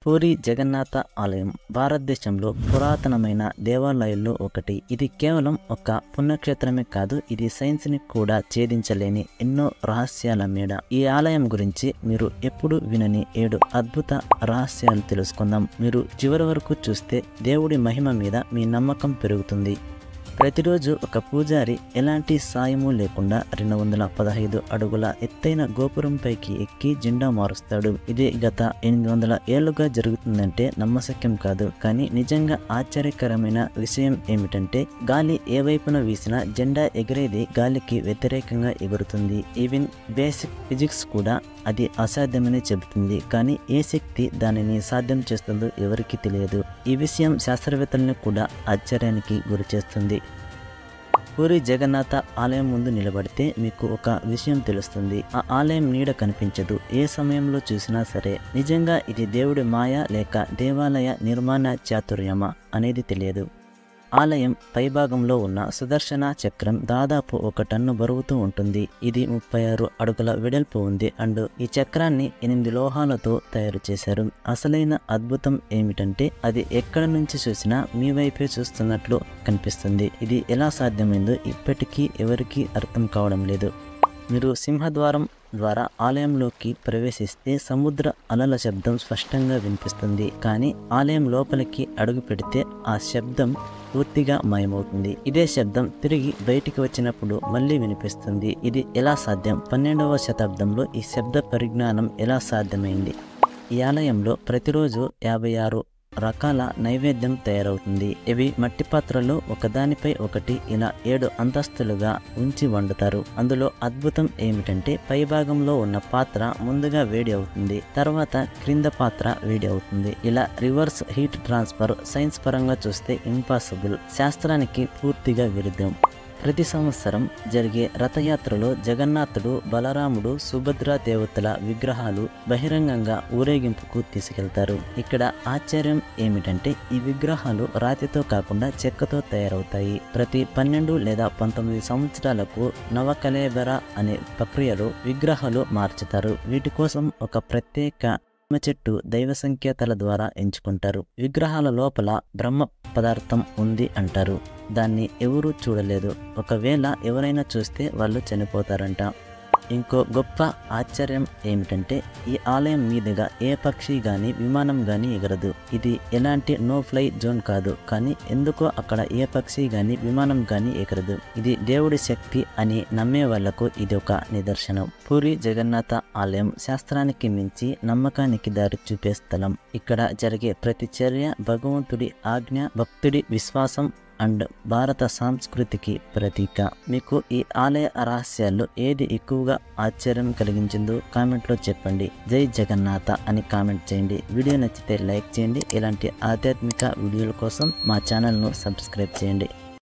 పూరి జగన్నాథ ఆలయం భారతదేశంలో పురాతనమైన దేవాలయాల్లో ఒకటి. ఇది కేవలం ఒక పుణ్యక్షేత్రమే కాదు, ఇది సైన్స్ ని కూడా ఛేదించలేని ఎన్నో రహస్యాల మేడ. ఈ ఆలయం గురించి మీరు ఎప్పుడు వినని 7 అద్భుత రహస్యాలు తెలుసుకుందాం. మీరు చివరి వరకు చూస్తే దేవుడి మహిమ మీద మీ నమ్మకం పెరుగుతుంది. ప్రతిరోజు ఒక పూజారి ఎలాంటి సాయము లేకుండా 215 అడుగుల ఎత్తైన గోపురంపైకి ఎక్కి జెండా మారుస్తాడు. ఇది గత 800 ఏళ్లుగా జరుగుతుందంటే నమ్మశక్యం కాదు. కానీ నిజంగా ఆశ్చర్యకరమైన విషయం ఏమిటంటే గాలి ఏ వైపున వీసినా జెండా ఎగిరేది గాలికి వ్యతిరేకంగా ఎగురుతుంది. ఈవెన్ బేసిక్ ఫిజిక్స్ కూడా అది అసాధ్యమని చెబుతుంది. కానీ ఏ శక్తి దానిని సాధ్యం చేస్తుందో ఎవరికి తెలియదు. ఈ విషయం శాస్త్రవేత్తలను కూడా ఆశ్చర్యానికి గురిచేస్తుంది. పూరి జగన్నాథ ఆలయం ముందు నిలబడితే మీకు ఒక విషయం తెలుస్తుంది. ఆ ఆలయం నీడ కనిపించదు. ఏ సమయంలో చూసినా సరే నిజంగా ఇది దేవుడి మాయ లేక దేవాలయ నిర్మాణ చాతుర్యమా అనేది తెలియదు. ఆలయం పైభాగంలో ఉన్న సుదర్శన చక్రం దాదాపు 1 టన్ను బరువుతూ ఉంటుంది. ఇది 36 అడుగుల వెడల్పు ఉంది. అండ్ ఈ చక్రాన్ని 8 లోహాలతో తయారు చేశారు. అసలైన అద్భుతం ఏమిటంటే అది ఎక్కడ నుంచి చూసినా మీ వైపే చూస్తున్నట్లు కనిపిస్తుంది. ఇది ఎలా సాధ్యమైందో ఇప్పటికీ ఎవరికీ అర్థం కావడం లేదు. మీరు సింహద్వారం ద్వారా ఆలయంలోకి ప్రవేశిస్తే సముద్ర అలల శబ్దం స్పష్టంగా వినిపిస్తుంది. కానీ ఆలయం లోపలికి అడుగు పెడితే ఆ శబ్దం పూర్తిగా మాయమవుతుంది. ఇదే శబ్దం తిరిగి బయటికి వచ్చినప్పుడు మళ్ళీ వినిపిస్తుంది. ఇది ఎలా సాధ్యం? 12వ శతాబ్దంలో ఈ శబ్ద పరిజ్ఞానం ఎలా సాధ్యమైంది? ఈ ఆలయంలో ప్రతిరోజు 56 రకాల నైవేద్యం తయారవుతుంది. ఇవి మట్టి పాత్రలో ఒకదానిపై ఒకటి ఇలా 7 అంతస్తులుగా ఉంచి వండుతారు. అందులో అద్భుతం ఏమిటంటే పై భాగంలో ఉన్న పాత్ర ముందుగా వేడి అవుతుంది, తర్వాత క్రింద పాత్ర వేడి అవుతుంది. ఇలా రివర్స్ హీట్ ట్రాన్స్ఫర్ సైన్స్ పరంగా చూస్తే ఇంపాసిబుల్, శాస్త్రానికి పూర్తిగా విరుద్ధం. ప్రతి సంవత్సరం జరిగే రథయాత్రలో జగన్నాథుడు, బలరాముడు, సుభద్రా దేవతల విగ్రహాలు బహిరంగంగా ఊరేగింపుకు తీసుకెళ్తారు. ఇక్కడ ఆశ్చర్యం ఏమిటంటే ఈ విగ్రహాలు రాతితో కాకుండా చెక్కతో తయారవుతాయి. ప్రతి 12 లేదా 19 సంవత్సరాలకు నవకలేబర అనే ప్రక్రియలో విగ్రహాలు మార్చుతారు. వీటి కోసం ఒక ప్రత్యేక చెట్టు దైవ సంకేతాల ద్వారా ఎంచుకుంటారు. విగ్రహాల లోపల బ్రహ్మ పదార్థం ఉంది అంటారు. దాన్ని ఎవరూ చూడలేదు. ఒకవేళ ఎవరైనా చూస్తే వాళ్ళు చనిపోతారంట. ఇంకో గొప్ప ఆశ్చర్యం ఏమిటంటే ఈ ఆలయం మీదుగా ఏ పక్షి గాని విమానం గాని ఎగరదు. ఇది ఎలాంటి నో ఫ్లై జోన్ కాదు. కానీ ఎందుకో అక్కడ ఏ పక్షి గాని విమానం గాని ఎగరదు. ఇది దేవుడి శక్తి అని నమ్మే వాళ్లకు ఇది ఒక నిదర్శనం. పూరి జగన్నాథ ఆలయం శాస్త్రానికి మించి నమ్మకానికి దారి చూపే స్థలం. ఇక్కడ జరిగే ప్రతి చర్య భగవంతుడి ఆజ్ఞ, భక్తుడి విశ్వాసం అండ్ భారత సంస్కృతికి ప్రతీక. మీకు ఈ ఆలయ రహస్యాల్లో ఏది ఎక్కువగా ఆశ్చర్యం కలిగించిందో కామెంట్లో చెప్పండి. జై జగన్నాథ అని కామెంట్ చేయండి. వీడియో నచ్చితే లైక్ చేయండి. ఇలాంటి ఆధ్యాత్మిక వీడియోల కోసం మా ఛానల్ను సబ్స్క్రైబ్ చేయండి.